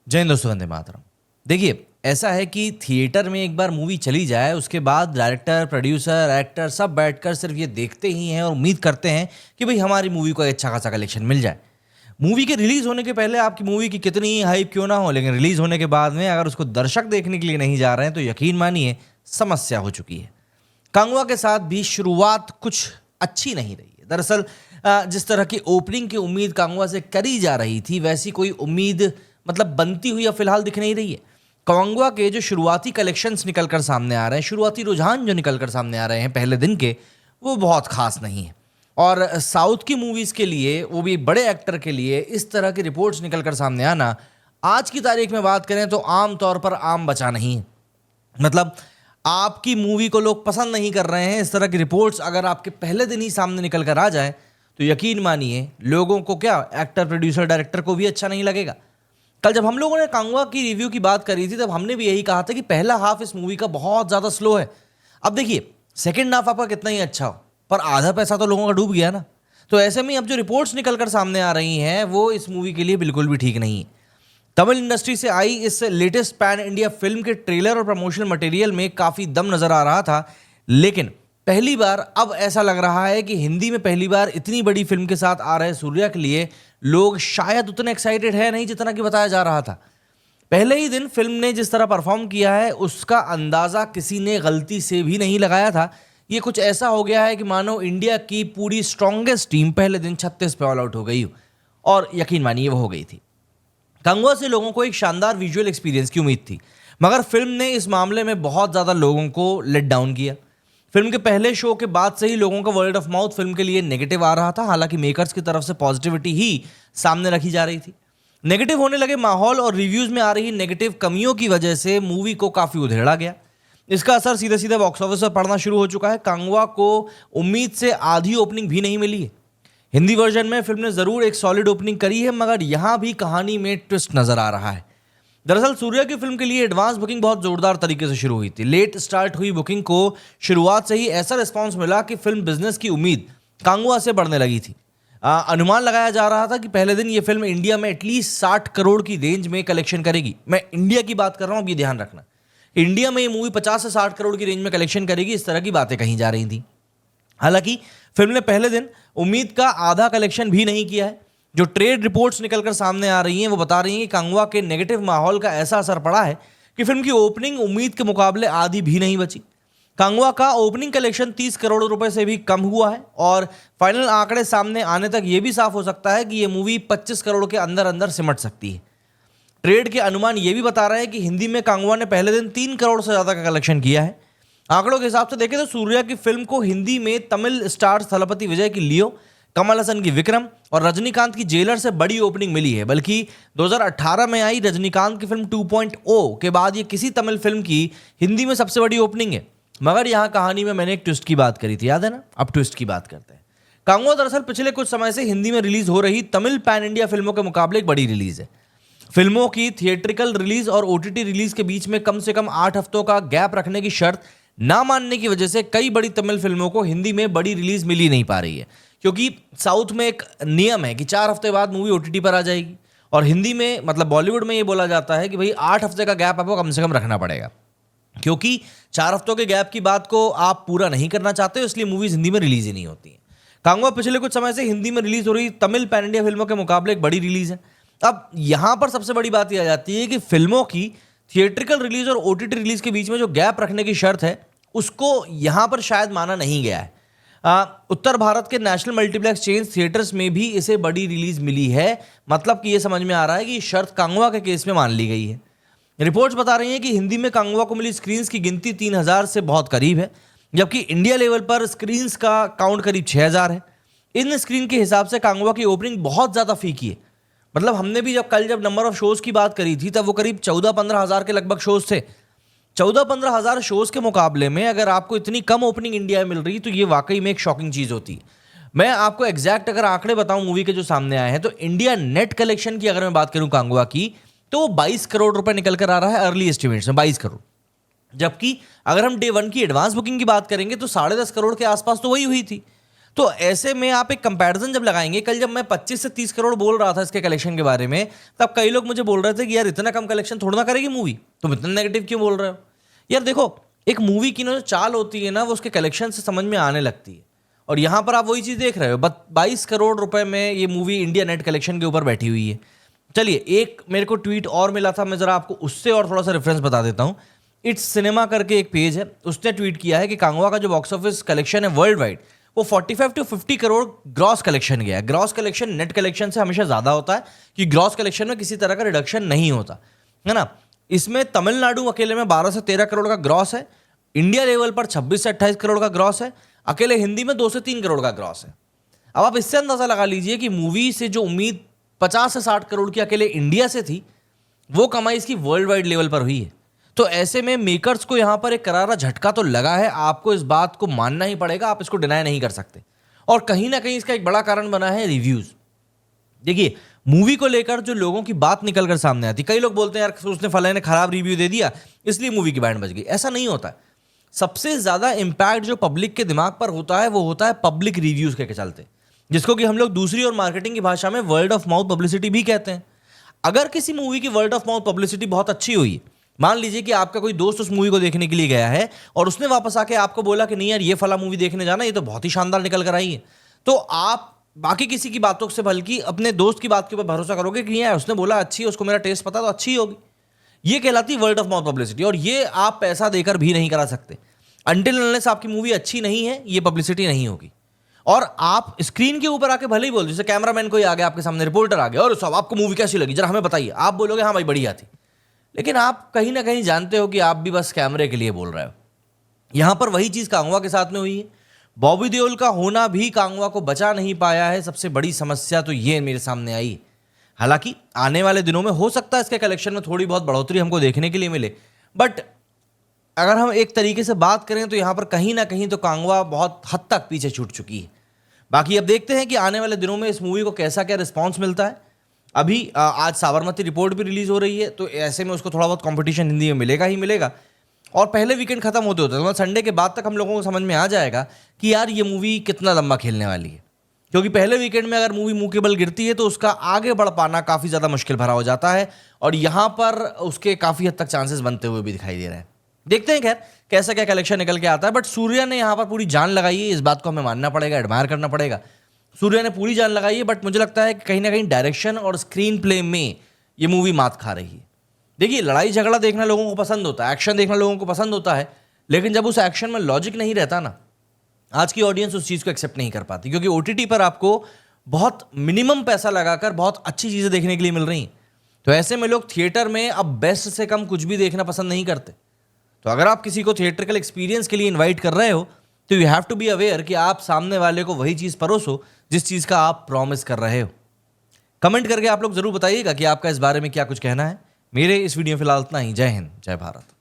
जय हिंद दोस्तों, वंदे मातरम। देखिए, ऐसा है कि थिएटर में एक बार मूवी चली जाए, उसके बाद डायरेक्टर, प्रोड्यूसर, एक्टर सब बैठकर सिर्फ ये देखते ही हैं और उम्मीद करते हैं कि भाई हमारी मूवी को अच्छा खासा कलेक्शन मिल जाए। मूवी के रिलीज होने के पहले आपकी मूवी की कितनी ही हाइप क्यों ना हो, लेकिन रिलीज होने के बाद में अगर उसको दर्शक देखने के लिए नहीं जा रहे हैं तो यकीन मानिए समस्या हो चुकी है। कांगवा के साथ भी शुरुआत कुछ अच्छी नहीं रही है। दरअसल जिस तरह की ओपनिंग की उम्मीद कांगवा से करी जा रही थी, वैसी कोई उम्मीद मतलब बनती हुई अब फिलहाल दिख नहीं रही है। कांगवा के जो शुरुआती कलेक्शंस निकल कर सामने आ रहे हैं, शुरुआती रुझान जो निकल कर सामने आ रहे हैं पहले दिन के, वो बहुत खास नहीं है। और साउथ की मूवीज़ के लिए, वो भी बड़े एक्टर के लिए, इस तरह की रिपोर्ट्स निकल कर सामने आना आज की तारीख में बात करें तो आम तौर पर आम बचा नहीं है। मतलब आपकी मूवी को लोग पसंद नहीं कर रहे हैं, इस तरह की रिपोर्ट्स अगर आपके पहले दिन ही सामने निकल कर आ जाए तो यकीन मानिए लोगों को क्या, एक्टर, प्रोड्यूसर, डायरेक्टर को भी अच्छा नहीं लगेगा। कल जब हम लोगों ने कांगवा की रिव्यू की बात करी थी, तब हमने भी यही कहा था कि पहला हाफ इस मूवी का बहुत ज़्यादा स्लो है। अब देखिए, सेकेंड हाफ आपका कितना ही अच्छा हो, पर आधा पैसा तो लोगों का डूब गया ना। तो ऐसे में अब जो रिपोर्ट्स निकल कर सामने आ रही हैं वो इस मूवी के लिए बिल्कुल भी ठीक नहीं है। तमिल इंडस्ट्री से आई इस लेटेस्ट पैन इंडिया फिल्म के ट्रेलर और प्रमोशनल मटेरियल में काफ़ी दम नज़र आ रहा था, लेकिन पहली बार अब ऐसा लग रहा है कि हिंदी में पहली बार इतनी बड़ी फिल्म के साथ आ रहे सूर्या के लिए लोग शायद उतने एक्साइटेड है नहीं जितना कि बताया जा रहा था। पहले ही दिन फिल्म ने जिस तरह परफॉर्म किया है उसका अंदाज़ा किसी ने गलती से भी नहीं लगाया था। ये कुछ ऐसा हो गया है कि मानो इंडिया की पूरी स्ट्रॉन्गेस्ट टीम पहले दिन 36 पे ऑल आउट हो गई हो, और यकीन मानिए वो हो गई थी। कांगवा से लोगों को एक शानदार विजुअल एक्सपीरियंस की उम्मीद थी, मगर फिल्म ने इस मामले में बहुत ज़्यादा लोगों को लेट डाउन किया। फिल्म के पहले शो के बाद से ही लोगों का वर्ड ऑफ माउथ फिल्म के लिए नेगेटिव आ रहा था, हालांकि मेकर्स की तरफ से पॉजिटिविटी ही सामने रखी जा रही थी। नेगेटिव होने लगे माहौल और रिव्यूज़ में आ रही नेगेटिव कमियों की वजह से मूवी को काफ़ी उधेड़ा गया। इसका असर सीधे सीधे बॉक्स ऑफिस पर पड़ना शुरू हो चुका है। कांगवा को उम्मीद से आधी ओपनिंग भी नहीं मिली है। हिंदी वर्जन में फिल्म ने ज़रूर एक सॉलिड ओपनिंग करी है, मगर यहाँ भी कहानी में ट्विस्ट नज़र आ रहा है। दरअसल सूर्या की फिल्म के लिए एडवांस बुकिंग बहुत जोरदार तरीके से शुरू हुई थी। लेट स्टार्ट हुई बुकिंग को शुरुआत से ही ऐसा रिस्पांस मिला कि फिल्म बिजनेस की उम्मीद कांगवा से बढ़ने लगी थी। अनुमान लगाया जा रहा था कि पहले दिन ये फिल्म इंडिया में एटलीस्ट 60 करोड़ की रेंज में कलेक्शन करेगी। मैं इंडिया की बात कर रहा हूँ, अब ये ध्यान रखना, इंडिया में ये मूवी 50 से 60 करोड़ की रेंज में कलेक्शन करेगी, इस तरह की बातें कही जा रही थी। हालांकि फिल्म ने पहले दिन उम्मीद का आधा कलेक्शन भी नहीं किया है। जो ट्रेड रिपोर्ट्स निकलकर सामने आ रही हैं वो बता रही हैं कि कांगवा के नेगेटिव माहौल का ऐसा असर पड़ा है कि फिल्म की ओपनिंग उम्मीद के मुकाबले आधी भी नहीं बची। कांगवा का ओपनिंग कलेक्शन 30 करोड़ रुपए से भी कम हुआ है, और फाइनल आंकड़े सामने आने तक ये भी साफ हो सकता है कि ये मूवी 25 करोड़ के अंदर अंदर सिमट सकती है। ट्रेड के अनुमान ये भी बता रहे हैं कि हिंदी में कांगवा ने पहले दिन 3 करोड़ से ज़्यादा का कलेक्शन किया है। आंकड़ों के हिसाब से देखें तो सूर्या की फिल्म को हिंदी में तमिल स्टार थलपति विजय की लियो, कमल हसन की विक्रम और रजनीकांत की जेलर से बड़ी ओपनिंग मिली है। बल्कि 2018 में आई रजनीकांत की फिल्म 2.0 के बाद ये किसी तमिल फिल्म की हिंदी में सबसे बड़ी ओपनिंग है। मगर यहाँ कहानी में मैंने एक ट्विस्ट की बात करी थी, याद है ना? अब ट्विस्ट की बात करते हैं। कांगवा दरअसल पिछले कुछ समय से हिंदी में रिलीज हो रही तमिल पैन इंडिया फिल्मों के मुकाबले एक बड़ी रिलीज है। फिल्मों की थिएट्रिकल रिलीज और ओटीटी रिलीज के बीच में कम से कम 8 हफ्तों का गैप रखने की शर्त ना मानने की वजह से कई बड़ी तमिल फिल्मों को हिंदी में बड़ी रिलीज मिली नहीं पा रही है, क्योंकि साउथ में एक नियम है कि 4 हफ्ते बाद मूवी ओटीटी पर आ जाएगी, और हिंदी में मतलब बॉलीवुड में ये बोला जाता है कि भाई 8 हफ्ते का गैप आपको कम से कम रखना पड़ेगा, क्योंकि 4 हफ्तों के गैप की बात को आप पूरा नहीं करना चाहते हो, इसलिए मूवीज हिंदी में रिलीज ही नहीं होती हैं। कांगवा पिछले कुछ समय से हिंदी में रिलीज हो रही तमिल पैन इंडिया फिल्मों के मुकाबले एक बड़ी रिलीज है। अब यहां पर सबसे बड़ी बात यह आ जाती है कि फिल्मों की थिएट्रिकल रिलीज और ओटीटी रिलीज के बीच में जो गैप रखने की शर्त है उसको यहां पर शायद माना नहीं गया है। उत्तर भारत के नेशनल मल्टीप्लेक्स चेन्स थिएटर्स में भी इसे बड़ी रिलीज मिली है। मतलब कि यह समझ में आ रहा है कि शर्त कांगवा के केस में मान ली गई है। रिपोर्ट्स बता रही हैं कि हिंदी में कांगवा को मिली स्क्रीन्स की गिनती 3000 से बहुत करीब है, जबकि इंडिया लेवल पर स्क्रीन्स का काउंट करीब 6000 है। इन स्क्रीन के हिसाब से कांगवा की ओपनिंग बहुत ज़्यादा फीकी है। मतलब हमने भी जब नंबर ऑफ शोज़ की बात करी थी तब वो करीब 14-15 हज़ार के लगभग शोज़ थे। 14-15 हज़ार शोज़ के मुकाबले में अगर आपको इतनी कम ओपनिंग इंडिया में मिल रही तो ये वाकई में एक शॉकिंग चीज़ होती है। मैं आपको एग्जैक्ट अगर आंकड़े बताऊं मूवी के जो सामने आए हैं, तो इंडिया नेट कलेक्शन की अगर मैं बात करूं कांगवा की, तो वो 22 करोड़ रुपए निकल कर आ रहा है अर्ली एस्टिमेट्स में, 22 करोड़। जबकि अगर हम डे 1 की एडवांस बुकिंग की बात करेंगे तो 10.5 करोड़ के आसपास तो वही हुई थी। तो ऐसे में आप एक कंपैरिजन जब लगाएंगे, कल जब मैं 25 से 30 करोड़ बोल रहा था इसके कलेक्शन के बारे में, तब कई लोग मुझे बोल रहे थे कि यार इतना कम कलेक्शन थोड़ा ना करेगी मूवी, तुम इतना नेगेटिव क्यों बोल रहे हो। यार देखो, एक मूवी की ना जो चाल होती है ना, वो उसके कलेक्शन से समझ में आने लगती है। और यहाँ पर आप वही चीज़ देख रहे हो, 22 करोड़ रुपए में ये मूवी इंडिया नेट कलेक्शन के ऊपर बैठी हुई है। चलिए, एक मेरे को ट्वीट और मिला था, मैं ज़रा आपको उससे और थोड़ा सा रेफरेंस बता देता हूँ। इट्स सिनेमा करके एक पेज है, उसने ट्वीट किया है कि कांगवा का जो बॉक्स ऑफिस कलेक्शन है वर्ल्ड वाइड, वो 45 टू 50 करोड़ ग्रॉस कलेक्शन गया है। ग्रॉस कलेक्शन नेट कलेक्शन से हमेशा ज़्यादा होता है, कि ग्रॉस कलेक्शन में किसी तरह का रिडक्शन नहीं होता है ना। इसमें तमिलनाडु अकेले में 12 से 13 करोड़ का ग्रॉस है, इंडिया लेवल पर 26 से 28 करोड़ का ग्रॉस है, अकेले हिंदी में 2 से 3 करोड़ का ग्रॉस है। अब आप इससे अंदाजा लगा लीजिए कि मूवी से जो उम्मीद 50 से 60 करोड़ की अकेले इंडिया से थी, वो कमाई इसकी वर्ल्ड वाइड लेवल पर हुई है। तो ऐसे में मेकर्स को यहां पर एक करारा झटका तो लगा है, आपको इस बात को मानना ही पड़ेगा, आप इसको डिनाई नहीं कर सकते। और कहीं ना कहीं इसका एक बड़ा कारण बना है रिव्यूज। देखिए, मूवी को लेकर जो लोगों की बात निकल कर सामने आती, कई लोग बोलते हैं यार उसने फलाने ने खराब रिव्यू दे दिया इसलिए मूवी की बैंड बज गई। ऐसा नहीं होता है। सबसे ज्यादा इंपैक्ट जो पब्लिक के दिमाग पर होता है, वो होता है पब्लिक रिव्यूज के चलते, जिसको कि हम लोग दूसरी और मार्केटिंग की भाषा में वर्ड ऑफ माउथ पब्लिसिटी भी कहते हैं। अगर किसी मूवी की वर्ड ऑफ माउथ पब्लिसिटी बहुत अच्छी हुई, मान लीजिए कि आपका कोई दोस्त उस मूवी को देखने के लिए गया है और उसने वापस आके आपको बोला कि नहीं यार ये फला मूवी देखने जाना, ये तो बहुत ही शानदार निकल कर आई है, तो आप बाकी किसी की बातों से बल्कि अपने दोस्त की बात के ऊपर भरोसा करोगे कि यार उसने बोला अच्छी है, उसको मेरा टेस्ट पता, तो अच्छी होगी। ये कहलाती है वर्ड ऑफ माउथ पब्लिसिटी, और ये आप पैसा देकर भी नहीं करा सकते। अनटिल अनलेस आपकी मूवी अच्छी नहीं है, ये पब्लिसिटी नहीं होगी। और आप स्क्रीन के ऊपर आके भले ही बोल, जैसे कैमरामैन कोई आ गया आपके सामने, रिपोर्टर आ गया और साहब आपको मूवी कैसी लगी जरा हमें बताइए, आप बोलोगे हाँ भाई बढ़िया थी, लेकिन आप कहीं ना कहीं जानते हो कि आप भी बस कैमरे के लिए बोल रहे हो। यहां पर वही चीज कांगवा के साथ में हुई है। बॉबी देओल का होना भी कांगवा को बचा नहीं पाया है। सबसे बड़ी समस्या तो ये मेरे सामने आई। हालांकि आने वाले दिनों में हो सकता है इसके कलेक्शन में थोड़ी बहुत बढ़ोतरी हमको देखने के लिए मिले, बट अगर हम एक तरीके से बात करें तो यहां पर कहीं ना कहीं तो कांगवा बहुत हद तक पीछे छूट चुकी है। बाकी अब देखते हैं कि आने वाले दिनों में इस मूवी को कैसा क्या रिस्पॉन्स मिलता है। अभी आज साबरमती रिपोर्ट भी रिलीज हो रही है, तो ऐसे में उसको थोड़ा बहुत कंपटीशन हिंदी में मिलेगा ही मिलेगा। और पहले वीकेंड खत्म होते होते मतलब संडे के बाद तक हम लोगों को समझ में आ जाएगा कि यार ये मूवी कितना लंबा खेलने वाली है, क्योंकि पहले वीकेंड में अगर मूवी मुंह के बल गिरती है तो उसका आगे बढ़ पाना काफ़ी ज़्यादा मुश्किल भरा हो जाता है, और यहाँ पर उसके काफ़ी हद तक चांसेस बनते हुए भी दिखाई दे रहे हैं। देखते हैं खैर कैसा क्या कलेक्शन निकल के आता है, बट सूर्या ने यहाँ पर पूरी जान लगाई है, इस बात को हमें मानना पड़ेगा, एडमायर करना पड़ेगा। सूर्या ने पूरी जान लगाई है, बट मुझे लगता है कि कहीं ना कहीं डायरेक्शन और स्क्रीन प्ले में ये मूवी मात खा रही है। देखिए, लड़ाई झगड़ा देखना लोगों को पसंद होता है, एक्शन देखना लोगों को पसंद होता है, लेकिन जब उस एक्शन में लॉजिक नहीं रहता ना, आज की ऑडियंस उस चीज़ को एक्सेप्ट नहीं कर पाती, क्योंकि ओटीटी पर आपको बहुत मिनिमम पैसा लगाकर बहुत अच्छी चीज़ें देखने के लिए मिल रही हैं। तो ऐसे में लोग थिएटर में अब बेस्ट से कम कुछ भी देखना पसंद नहीं करते। तो अगर आप किसी को थिएट्रिकल एक्सपीरियंस के लिए इन्वाइट कर रहे हो, तो you have to be aware कि आप सामने वाले को वही चीज़ परोसो जिस चीज़ का आप प्रॉमिस कर रहे हो। कमेंट करके आप लोग जरूर बताइएगा कि आपका इस बारे में क्या कुछ कहना है। मेरे इस वीडियो में फिलहाल इतना ही। जय हिंद, जय भारत।